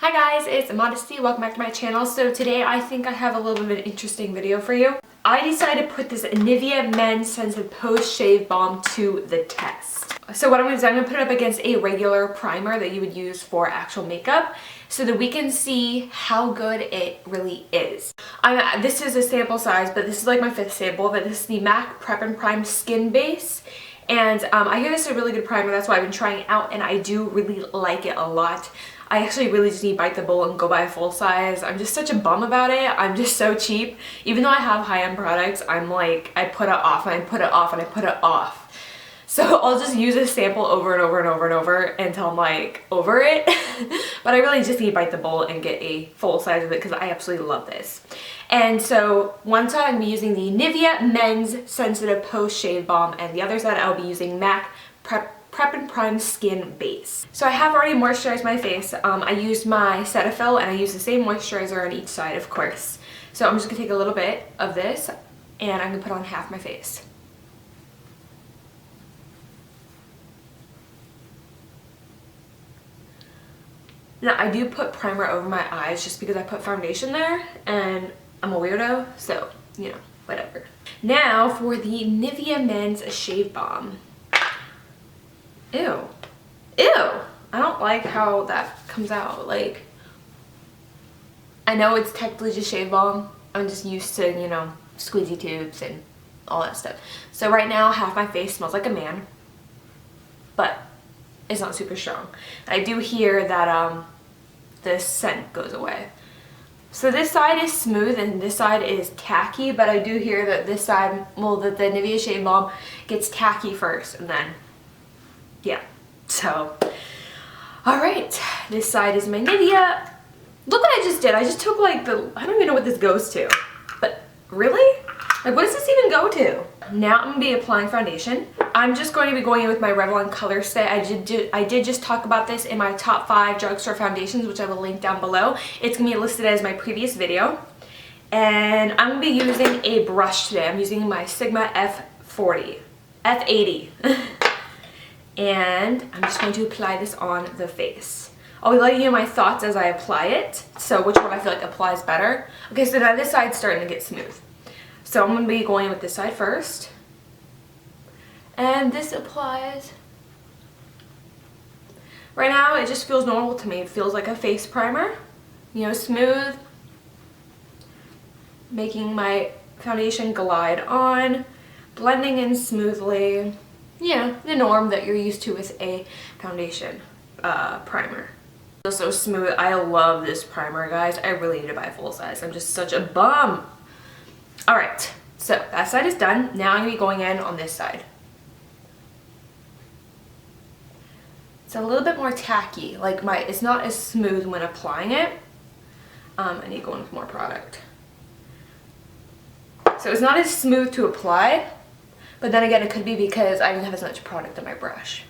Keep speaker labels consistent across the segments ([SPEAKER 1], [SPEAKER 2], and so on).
[SPEAKER 1] Hi guys, it's Modesty. Welcome back to my channel. So today I think I have a little bit of an interesting video for you. I decided to put this Nivea Men's Sensitive Post Shave Balm to the test. So what I'm going to do is I'm going to put it up against a regular primer that you would use for actual makeup so that we can see how good it really is. This is a sample size, but this is like my 5th sample, but this is the MAC Prep and Prime Skin Base. And I hear this is a really good primer, that's why I've been trying it out, and I do really like it a lot. I actually really just need to bite the bullet and go buy a full size. I'm just such a bum about it. I'm just so cheap. Even though I have high-end products, I'm like, I put it off and I put it off and I put it off. So I'll just use a sample over and over and over and over until I'm like over it. But I really just need to bite the bullet and get a full size of it because I absolutely love this. And so one side I'm using the Nivea Men's Sensitive Post Shave Balm, and the other side I'll be using MAC Prep and Prime Skin Base. So I have already moisturized my face. I used my Cetaphil and I used the same moisturizer on each side, of course. So I'm just gonna take a little bit of this and I'm gonna put on half my face. Now I do put primer over my eyes just because I put foundation there and I'm a weirdo, so you know, whatever. Now for the Nivea Men's Shave Balm. Ew. Ew. I don't like how that comes out. Like, I know it's technically just shave balm. I'm just used to, you know, squeezy tubes and all that stuff. So right now, half my face smells like a man, but it's not super strong. I do hear that the scent goes away. So this side is smooth and this side is tacky, but I do hear that this side, well, that the Nivea Shave Balm gets tacky first and then yeah, so all right, this side is my Nivea. Look what I just did. I just took like I don't even know what this goes to, but really, like, what does this even go to? Now I'm gonna be applying foundation. I'm just going to be going in with my Revlon Color Stay. I did just talk about this in my top 5 drugstore foundations, which I will link down below. It's gonna be listed as my previous video, and I'm gonna be using a brush today. I'm using my Sigma F80. And I'm just going to apply this on the face. I'll be letting you know my thoughts as I apply it, so which one I feel like applies better. Okay, so now this side's starting to get smooth. So I'm going to be going with this side first. And this applies. Right now it just feels normal to me. It feels like a face primer. You know, smooth. Making my foundation glide on. Blending in smoothly. Yeah, the norm that you're used to with a foundation primer. It's so smooth. I love this primer, guys. I really need to buy a full size. I'm just such a bum. All right, so that side is done. Now I'm gonna be going in on this side. It's a little bit more tacky. Like it's not as smooth when applying it. I need to go in with more product. So it's not as smooth to apply. But then again, it could be because I didn't have as much product on my brush.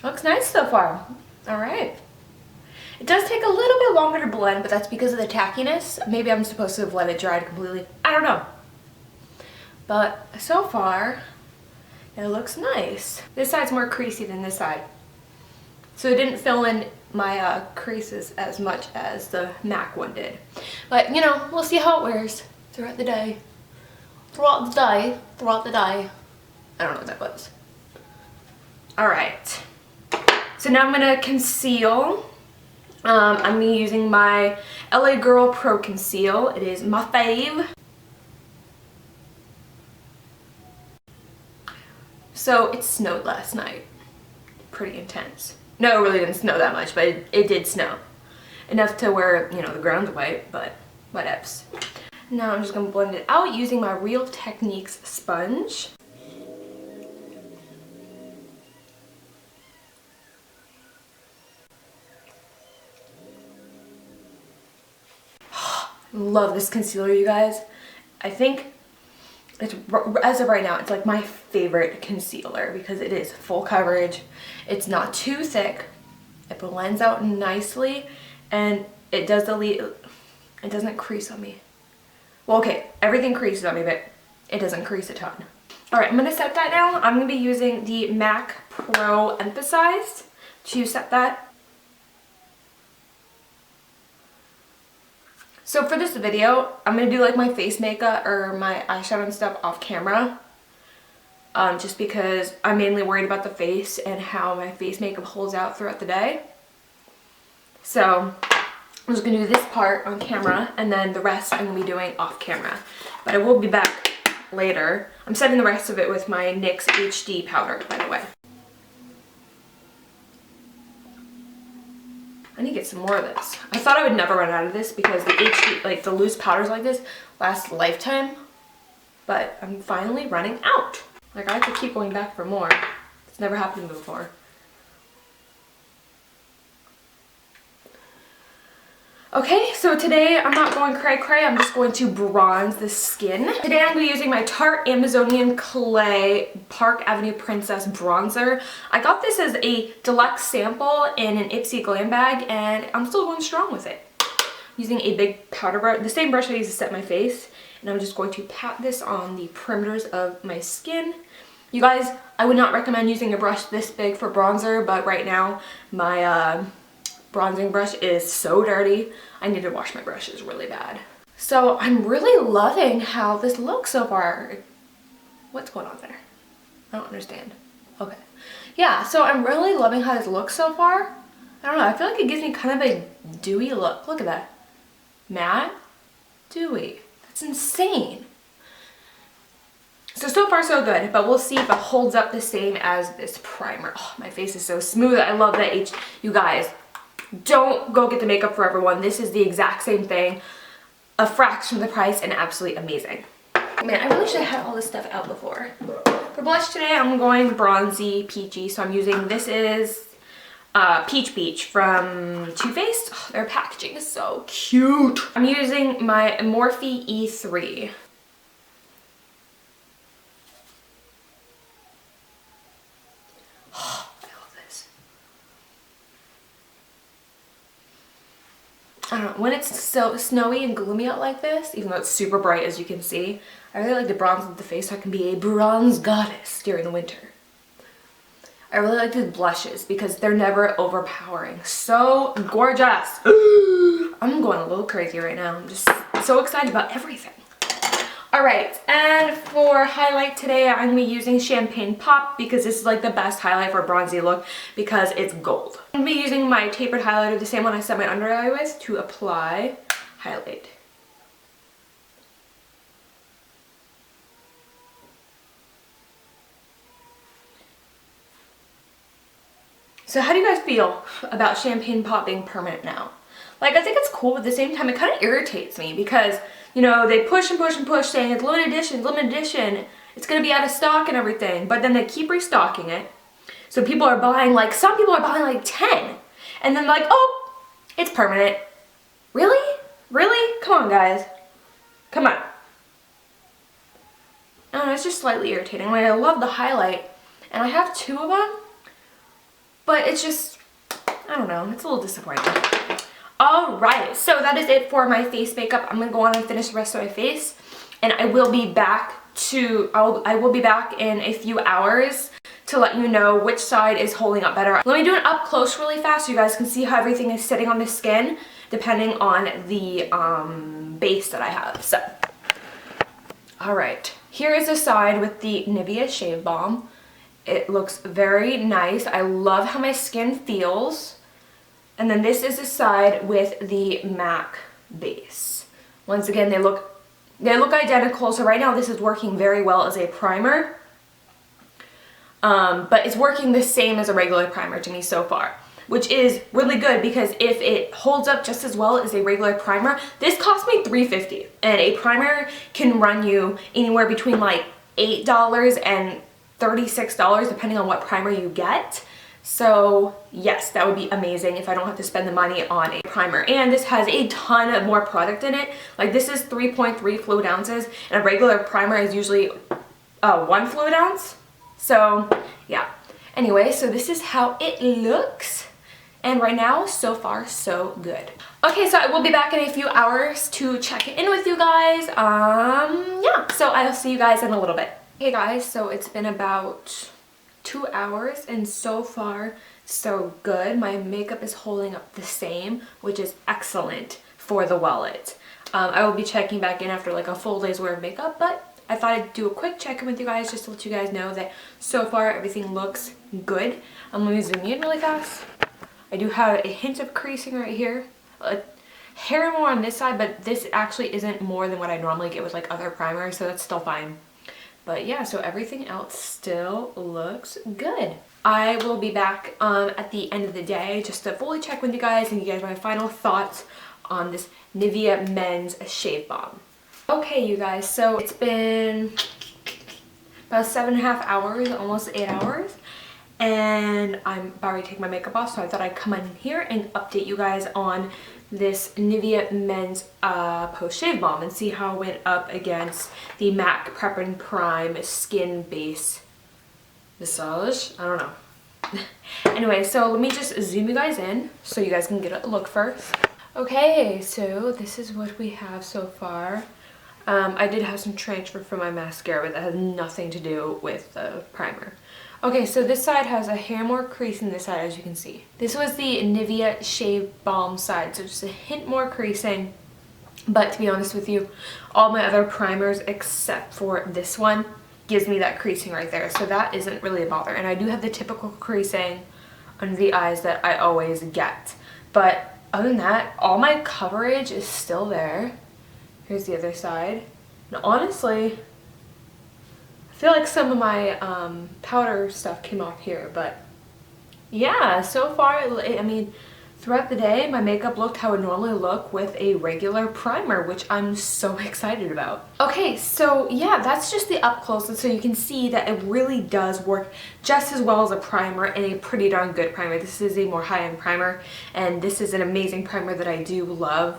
[SPEAKER 1] Looks nice so far. All right. It does take a little bit longer to blend, but that's because of the tackiness. Maybe I'm supposed to have let it dry completely. I don't know. But so far, it looks nice. This side's more creasy than this side. So it didn't fill in my creases as much as the MAC one did. But, you know, we'll see how it wears throughout the day. Throughout the day. I don't know what that was. Alright. So now I'm going to conceal. I'm going to be using my LA Girl Pro Conceal. It is my fave. So it snowed last night. Pretty intense. No, it really didn't snow that much, but it did snow. Enough to where, you know, the ground's white, but whatevs. Now I'm just going to blend it out using my Real Techniques sponge. Love this concealer, you guys. I think it's, as of right now, it's like my favorite concealer because it is full coverage. It's not too thick. It blends out nicely, and it does it doesn't crease on me. Well, okay, everything creases on me, but it doesn't crease a ton. All right, I'm gonna set that now. I'm gonna be using the MAC Pro Emphasized to set that. So for this video, I'm gonna do like my face makeup or my eyeshadow and stuff off camera. Just because I'm mainly worried about the face and how my face makeup holds out throughout the day. So I'm just gonna do this part on camera and then the rest I'm gonna be doing off camera. But I will be back later. I'm setting the rest of it with my NYX HD powder, by the way. I need to get some more of this. I thought I would never run out of this because the HD, like the loose powders like this, last a lifetime. But I'm finally running out. Like I have to keep going back for more. It's never happened before. Okay, so today I'm not going cray cray, I'm just going to bronze the skin. Today I'm going to be using my Tarte Amazonian Clay Park Avenue Princess bronzer. I got this as a deluxe sample in an Ipsy glam bag and I'm still going strong with it. Using a big powder brush, the same brush I use to set my face, and I'm just going to pat this on the perimeters of my skin. You guys, I would not recommend using a brush this big for bronzer, but right now my bronzing brush is so dirty. I need to wash my brushes really bad. So I'm really loving how this looks so far. What's going on there? I don't understand. Okay. Yeah, so I'm really loving how this looks so far. I don't know, I feel like it gives me kind of a dewy look. Look at that. Matte, dewy. That's insane. So far so good, but we'll see if it holds up the same as this primer. Oh, my face is so smooth. I love that. You guys, don't go get the Makeup Forever one. This is the exact same thing, a fraction of the price, and absolutely amazing. Man, I really should have had all this stuff out before. For blush today, I'm going bronzy, peachy, so I'm using, this is Peach Peach from Too Faced. Oh, their packaging is so cute. I'm using my Morphe E3. I don't know, when it's so snowy and gloomy out like this, even though it's super bright as you can see, I really like to bronze the face so I can be a bronze goddess during the winter. I really like the blushes because they're never overpowering. So gorgeous. I'm going a little crazy right now. I'm just so excited about everything. Alright, and for highlight today, I'm going to be using Champagne Pop because this is like the best highlight for a bronzy look because it's gold. I'm going to be using my tapered highlighter, the same one I set my under eye with, to apply highlight. So how do you guys feel about Champagne Pop being permanent now? Like, I think it's cool, but at the same time, it kind of irritates me because, you know, they push and push and push saying it's limited edition, it's going to be out of stock and everything, but then they keep restocking it. So people are buying, like, some people are buying like 10, and then like, oh, it's permanent. Really? Really? Come on, guys. Come on. I don't know, it's just slightly irritating. Like, I love the highlight, and I have 2 of them, but it's just, I don't know, it's a little disappointing. Alright, so that is it for my face makeup. I'm going to go on and finish the rest of my face, and I will be back I will be back in a few hours to let you know which side is holding up better. Let me do it up close really fast so you guys can see how everything is sitting on the skin depending on the base that I have. So, alright, here is the side with the Nivea Shave Balm. It looks very nice. I love how my skin feels. And then this is the side with the MAC base. Once again, they look identical. So right now this is working very well as a primer. But it's working the same as a regular primer to me so far, which is really good because if it holds up just as well as a regular primer, this cost me $3.50, and a primer can run you anywhere between like $8 and $36 depending on what primer you get. So yes, that would be amazing if I don't have to spend the money on a primer. And this has a ton of more product in it. Like, this is 3.3 fluid ounces, and a regular primer is usually 1 fluid ounce. So yeah. Anyway, so this is how it looks. And right now, so far, so good. Okay, so I will be back in a few hours to check in with you guys. Yeah, so I'll see you guys in a little bit. Hey guys, so it's been about 2 hours and so far, so good. My makeup is holding up the same, which is excellent for the wallet. I will be checking back in after like a full day's worth of makeup, but I thought I'd do a quick check-in with you guys just to let you guys know that so far everything looks good. Let me zoom in really fast. I do have a hint of creasing right here. A hair more on this side, but this actually isn't more than what I normally get with like other primers, so that's still fine. But yeah, so everything else still looks good. I will be back at the end of the day just to fully check with you guys and give you guys my final thoughts on this Nivea Men's Shave Balm. Okay, you guys, so it's been about 7.5 hours, almost 8 hours. And I'm about to take my makeup off, so I thought I'd come in here and update you guys on this Nivea Men's Post-Shave Balm and see how it went up against the MAC Prep and Prime Skin Base Massage. I don't know. Anyway, so let me just zoom you guys in so you guys can get a look first. Okay, so this is what we have so far. I did have some transfer from my mascara, but that has nothing to do with the primer. Okay, so this side has a hair more crease than this side, as you can see. This was the Nivea Shave Balm side, so just a hint more creasing. But to be honest with you, all my other primers except for this one gives me that creasing right there, so that isn't really a bother. And I do have the typical creasing under the eyes that I always get. But other than that, all my coverage is still there. Here's the other side. And honestly, I feel like some of my powder stuff came off here, but yeah, so far, I mean, throughout the day, my makeup looked how it normally look with a regular primer, which I'm so excited about. Okay, so yeah, that's just the up close, and so you can see that it really does work just as well as a primer, and a pretty darn good primer. This is a more high-end primer, and this is an amazing primer that I do love.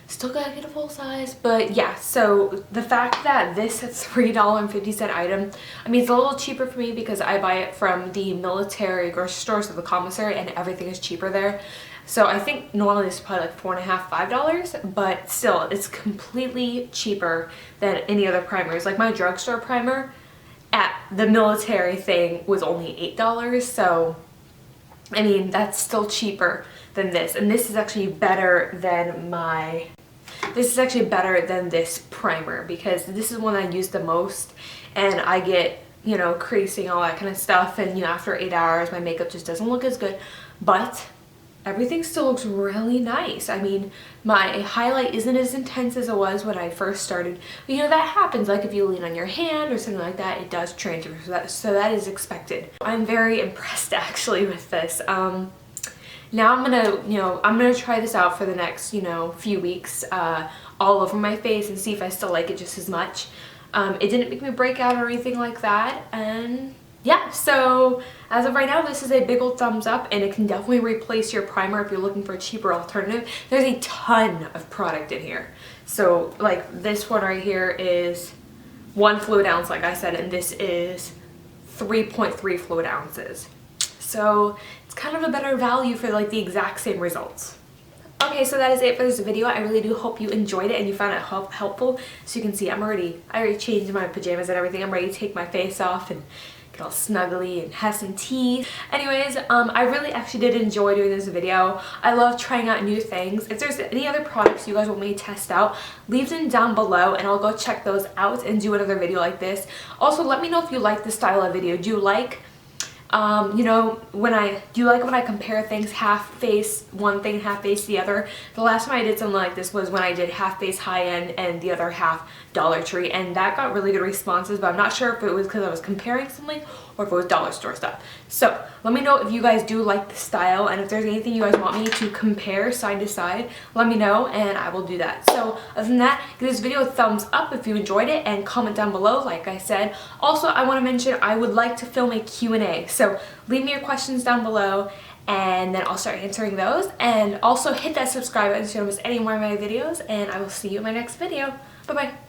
[SPEAKER 1] Still gotta get a full size, but yeah, so the fact that this is $3.50 item, I mean, it's a little cheaper for me because I buy it from the military grocery stores or the commissary, and everything is cheaper there. So I think normally this is probably like $4.50, $5, but still, it's completely cheaper than any other primers. Like my drugstore primer at the military thing was only $8, so I mean, that's still cheaper than this. And this is actually better than this primer because this is one I use the most, and I get, you know, creasing, all that kind of stuff, and you know, after 8 hours my makeup just doesn't look as good, but everything still looks really nice. I mean, my highlight isn't as intense as it was when I first started, but you know, that happens. Like if you lean on your hand or something like that, it does transfer, so that is expected. I'm very impressed actually with this. Now I'm gonna try this out for the next, you know, few weeks all over my face and see if I still like it just as much. It didn't make me break out or anything like that, and yeah, so as of right now, this is a big old thumbs up, and it can definitely replace your primer if you're looking for a cheaper alternative. There's a ton of product in here. So like this one right here is 1 fluid ounce, like I said, and this is 3.3 fluid ounces. So it's kind of a better value for like the exact same results. Okay, so that is it for this video. I really do hope you enjoyed it and you found it helpful. So you can see I already changed my pajamas and everything. I'm ready to take my face off and get all snuggly and have some tea. Anyways, I really actually did enjoy doing this video. I love trying out new things. If there's any other products you guys want me to test out, leave them down below and I'll go check those out and do another video like this. Also, let me know if you like this style of video. Do you like you know, do you like when I compare things, half face one thing, half face the other? The last time I did something like this was when I did half face high end and the other half Dollar Tree, and that got really good responses, but I'm not sure if it was because I was comparing something or if it was dollar store stuff. So let me know if you guys do like the style, and if there's anything you guys want me to compare side to side, let me know and I will do that. So other than that, give this video a thumbs up if you enjoyed it and comment down below like I said. Also, I want to mention I would like to film a Q&A, so leave me your questions down below and then I'll start answering those. And also hit that subscribe button so you don't miss any more of my videos, and I will see you in my next video. Bye bye.